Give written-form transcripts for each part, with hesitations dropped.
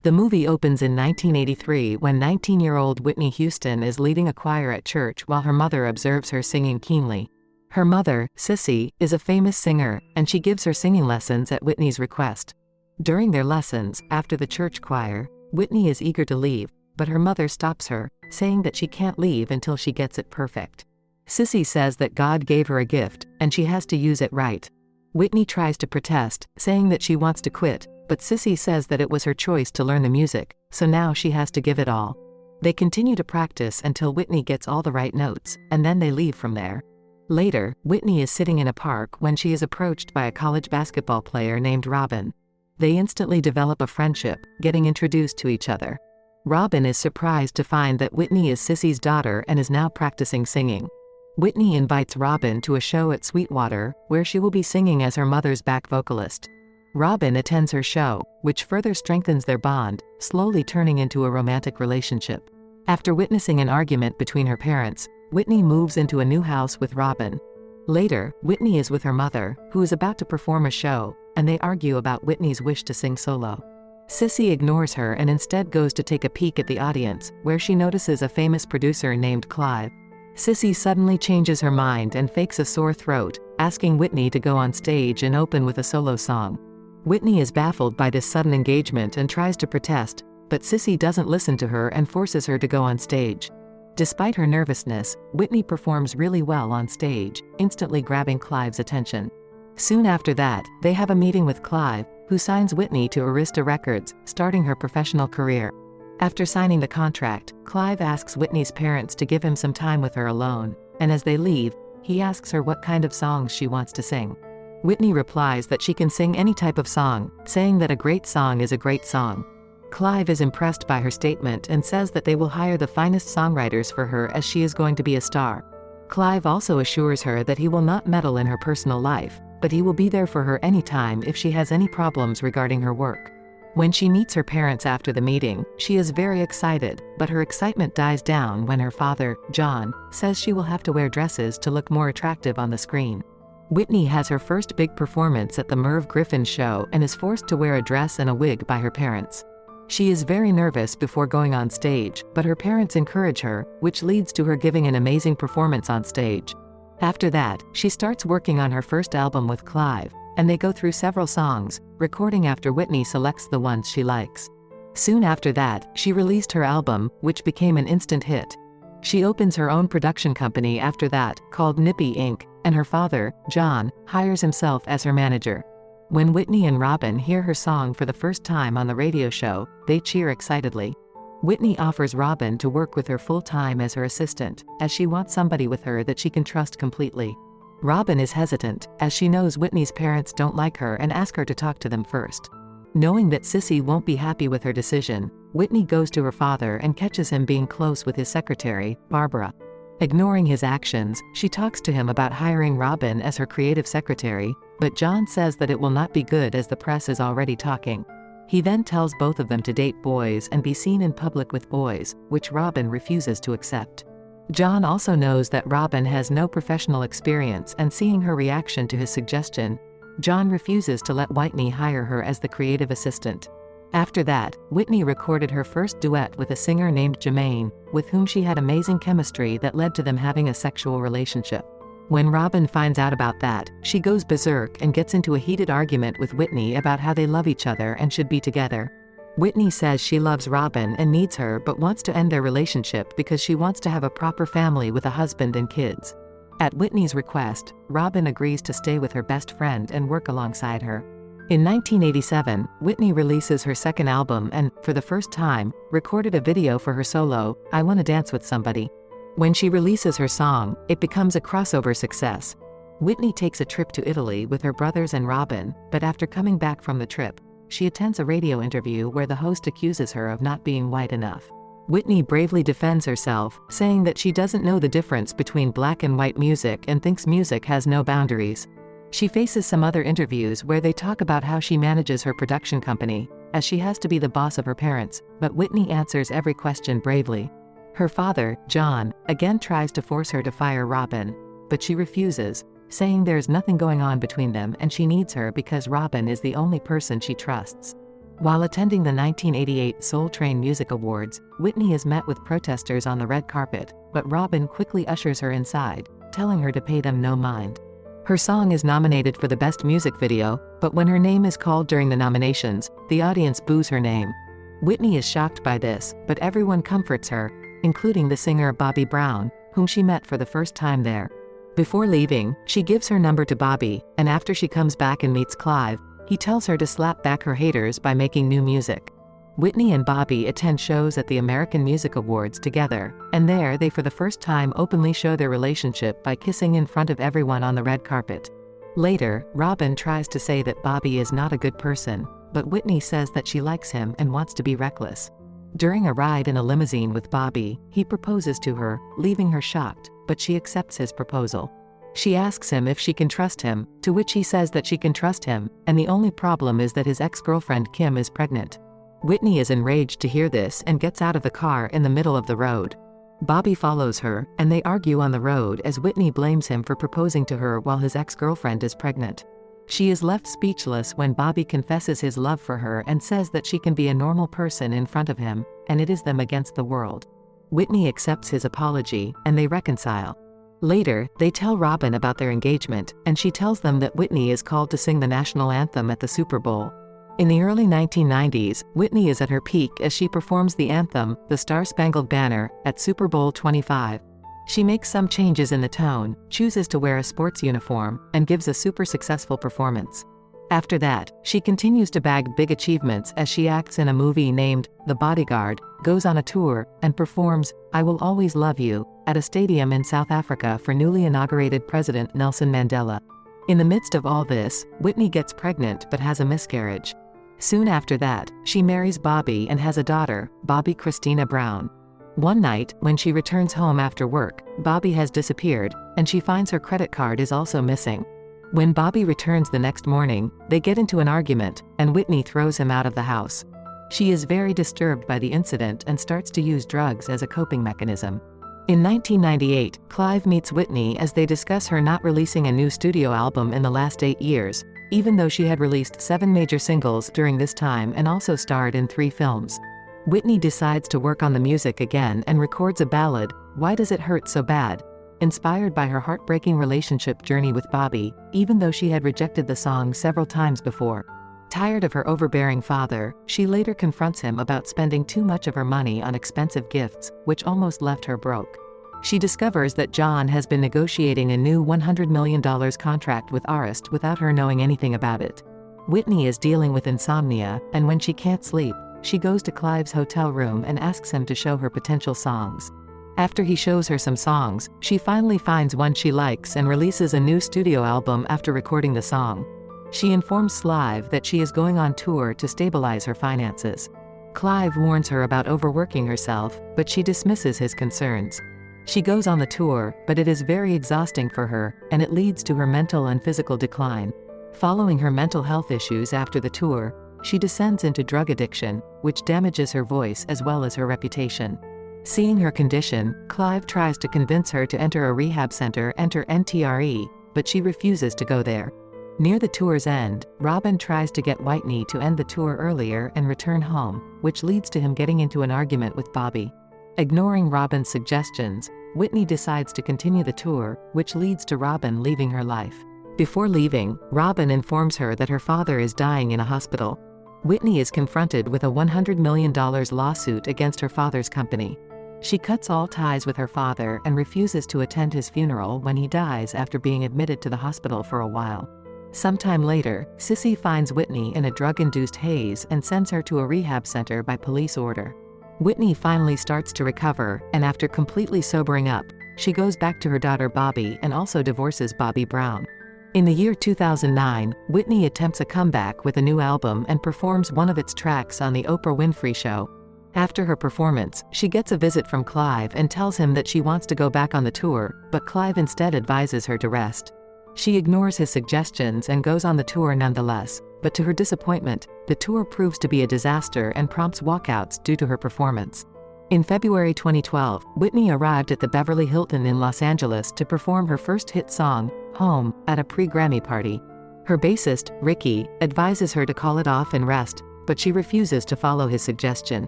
The movie opens in 1983 when 19-year-old Whitney Houston is leading a choir at church while her mother observes her singing keenly. Her mother, Cissy, is a famous singer, and she gives her singing lessons at Whitney's request. During their lessons, after the church choir, Whitney is eager to leave, but her mother stops her, saying that she can't leave until she gets it perfect. Cissy says that God gave her a gift, and she has to use it right. Whitney tries to protest, saying that she wants to quit, but Cissy says that it was her choice to learn the music, so now she has to give it all. They continue to practice until Whitney gets all the right notes, and then they leave from there. Later, Whitney is sitting in a park when she is approached by a college basketball player named Robyn. They instantly develop a friendship, getting introduced to each other. Robyn is surprised to find that Whitney is Cissy's daughter and is now practicing singing. Whitney invites Robyn to a show at Sweetwater, where she will be singing as her mother's back vocalist. Robyn attends her show, which further strengthens their bond, slowly turning into a romantic relationship. After witnessing an argument between her parents, Whitney moves into a new house with Robyn. Later, Whitney is with her mother, who is about to perform a show, and they argue about Whitney's wish to sing solo. Cissy ignores her and instead goes to take a peek at the audience, where she notices a famous producer named Clive. Cissy suddenly changes her mind and fakes a sore throat, asking Whitney to go on stage and open with a solo song. Whitney is baffled by this sudden engagement and tries to protest, but Cissy doesn't listen to her and forces her to go on stage. Despite her nervousness, Whitney performs really well on stage, instantly grabbing Clive's attention. Soon after that, they have a meeting with Clive, who signs Whitney to Arista Records, starting her professional career. After signing the contract, Clive asks Whitney's parents to give him some time with her alone, and as they leave, he asks her what kind of songs she wants to sing. Whitney replies that she can sing any type of song, saying that a great song is a great song. Clive is impressed by her statement and says that they will hire the finest songwriters for her as she is going to be a star. Clive also assures her that he will not meddle in her personal life, but he will be there for her anytime if she has any problems regarding her work. When she meets her parents after the meeting, she is very excited, but her excitement dies down when her father, John, says she will have to wear dresses to look more attractive on the screen. Whitney has her first big performance at the Merv Griffin show and is forced to wear a dress and a wig by her parents. She is very nervous before going on stage, but her parents encourage her, which leads to her giving an amazing performance on stage. After that, she starts working on her first album with Clive, and they go through several songs, recording after Whitney selects the ones she likes. Soon after that, she released her album, which became an instant hit. She opens her own production company after that, called Nippy Inc., and her father, John, hires himself as her manager. When Whitney and Robyn hear her song for the first time on the radio show, they cheer excitedly. Whitney offers Robyn to work with her full-time as her assistant, as she wants somebody with her that she can trust completely. Robyn is hesitant, as she knows Whitney's parents don't like her and ask her to talk to them first. Knowing that Cissy won't be happy with her decision, Whitney goes to her father and catches him being close with his secretary, Barbara. Ignoring his actions, she talks to him about hiring Robyn as her creative secretary, but John says that it will not be good as the press is already talking. He then tells both of them to date boys and be seen in public with boys, which Robyn refuses to accept. John also knows that Robyn has no professional experience, and seeing her reaction to his suggestion, John refuses to let Whitney hire her as the creative assistant. After that, Whitney recorded her first duet with a singer named Jermaine, with whom she had amazing chemistry that led to them having a sexual relationship. When Robyn finds out about that, she goes berserk and gets into a heated argument with Whitney about how they love each other and should be together. Whitney says she loves Robyn and needs her but wants to end their relationship because she wants to have a proper family with a husband and kids. At Whitney's request, Robyn agrees to stay with her best friend and work alongside her. In 1987, Whitney releases her second album and, for the first time, recorded a video for her solo, I Wanna Dance With Somebody. When she releases her song, it becomes a crossover success. Whitney takes a trip to Italy with her brothers and Robyn, but after coming back from the trip, she attends a radio interview where the host accuses her of not being white enough. Whitney bravely defends herself, saying that she doesn't know the difference between black and white music and thinks music has no boundaries. She faces some other interviews where they talk about how she manages her production company, as she has to be the boss of her parents, but Whitney answers every question bravely. Her father, John, again tries to force her to fire Robyn, but she refuses, saying there's nothing going on between them and she needs her because Robyn is the only person she trusts. While attending the 1988 Soul Train Music Awards, Whitney is met with protesters on the red carpet, but Robyn quickly ushers her inside, telling her to pay them no mind. Her song is nominated for the Best Music Video, but when her name is called during the nominations, the audience boos her name. Whitney is shocked by this, but everyone comforts her, including the singer Bobbi Brown, whom she met for the first time there. Before leaving, she gives her number to Bobbi, and after she comes back and meets Clive, he tells her to slap back her haters by making new music. Whitney and Bobbi attend shows at the American Music Awards together, and there they for the first time openly show their relationship by kissing in front of everyone on the red carpet. Later, Robyn tries to say that Bobbi is not a good person, but Whitney says that she likes him and wants to be reckless. During a ride in a limousine with Bobbi, he proposes to her, leaving her shocked, but she accepts his proposal. She asks him if she can trust him, to which he says that she can trust him, and the only problem is that his ex-girlfriend Kim is pregnant. Whitney is enraged to hear this and gets out of the car in the middle of the road. Bobbi follows her, and they argue on the road as Whitney blames him for proposing to her while his ex-girlfriend is pregnant. She is left speechless when Bobbi confesses his love for her and says that she can be a normal person in front of him, and it is them against the world. Whitney accepts his apology, and they reconcile. Later, they tell Robyn about their engagement, and she tells them that Whitney is called to sing the national anthem at the Super Bowl. In the early 1990s, Whitney is at her peak as she performs the anthem, The Star-Spangled Banner, at Super Bowl 25. She makes some changes in the tone, chooses to wear a sports uniform, and gives a super successful performance. After that, she continues to bag big achievements as she acts in a movie named The Bodyguard, goes on a tour, and performs I Will Always Love You at a stadium in South Africa for newly inaugurated President Nelson Mandela. In the midst of all this, Whitney gets pregnant but has a miscarriage. Soon after that, she marries Bobbi and has a daughter, Bobbi Kristina Brown. One night, when she returns home after work, Bobbi has disappeared, and she finds her credit card is also missing. When Bobbi returns the next morning, they get into an argument, and Whitney throws him out of the house. She is very disturbed by the incident and starts to use drugs as a coping mechanism. In 1998, Clive meets Whitney as they discuss her not releasing a new studio album in the last 8 years, even though she had released 7 major singles during this time and also starred in 3 films. Whitney decides to work on the music again and records a ballad, Why Does It Hurt So Bad? Inspired by her heartbreaking relationship journey with Bobbi, even though she had rejected the song several times before. Tired of her overbearing father, she later confronts him about spending too much of her money on expensive gifts, which almost left her broke. She discovers that John has been negotiating a new $100 million contract with Arist without her knowing anything about it. Whitney is dealing with insomnia, and when she can't sleep, she goes to Clive's hotel room and asks him to show her potential songs. After he shows her some songs, she finally finds one she likes and releases a new studio album after recording the song. She informs Clive that she is going on tour to stabilize her finances. Clive warns her about overworking herself, but she dismisses his concerns. She goes on the tour, but it is very exhausting for her, and it leads to her mental and physical decline. Following her mental health issues after the tour, she descends into drug addiction, which damages her voice as well as her reputation. Seeing her condition, Clive tries to convince her to enter a rehab center, enter NTRE, but she refuses to go there. Near the tour's end, Robyn tries to get Whitney to end the tour earlier and return home, which leads to him getting into an argument with Bobbi. Ignoring Robyn's suggestions, Whitney decides to continue the tour, which leads to Robyn leaving her life. Before leaving, Robyn informs her that her father is dying in a hospital. Whitney is confronted with a $100 million lawsuit against her father's company. She cuts all ties with her father and refuses to attend his funeral when he dies after being admitted to the hospital for a while. Sometime later, Cissy finds Whitney in a drug-induced haze and sends her to a rehab center by police order. Whitney finally starts to recover, and after completely sobering up, she goes back to her daughter Bobbi and also divorces Bobbi Brown. In the year 2009, Whitney attempts a comeback with a new album and performs one of its tracks on The Oprah Winfrey Show. After her performance, she gets a visit from Clive and tells him that she wants to go back on the tour, but Clive instead advises her to rest. She ignores his suggestions and goes on the tour nonetheless, but to her disappointment, the tour proves to be a disaster and prompts walkouts due to her performance. In February 2012, Whitney arrived at the Beverly Hilton in Los Angeles to perform her first hit song, Home, at a pre-Grammy party. Her bassist, Rickey, advises her to call it off and rest, but she refuses to follow his suggestion.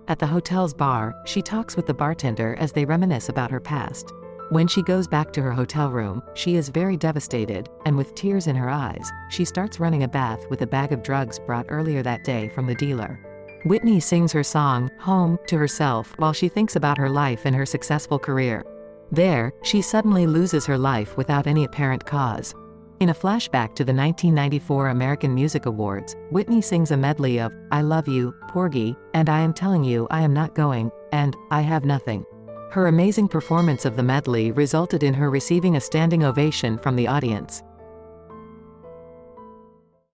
At the hotel's bar, she talks with the bartender as they reminisce about her past. When she goes back to her hotel room, she is very devastated, and with tears in her eyes, she starts running a bath with a bag of drugs brought earlier that day from the dealer. Whitney sings her song, Home, to herself while she thinks about her life and her successful career. There, she suddenly loses her life without any apparent cause. In a flashback to the 1994 American Music Awards, Whitney sings a medley of I Love You, Porgy, and I Am Telling You I Am Not Going, and I Have Nothing. Her amazing performance of the medley resulted in her receiving a standing ovation from the audience.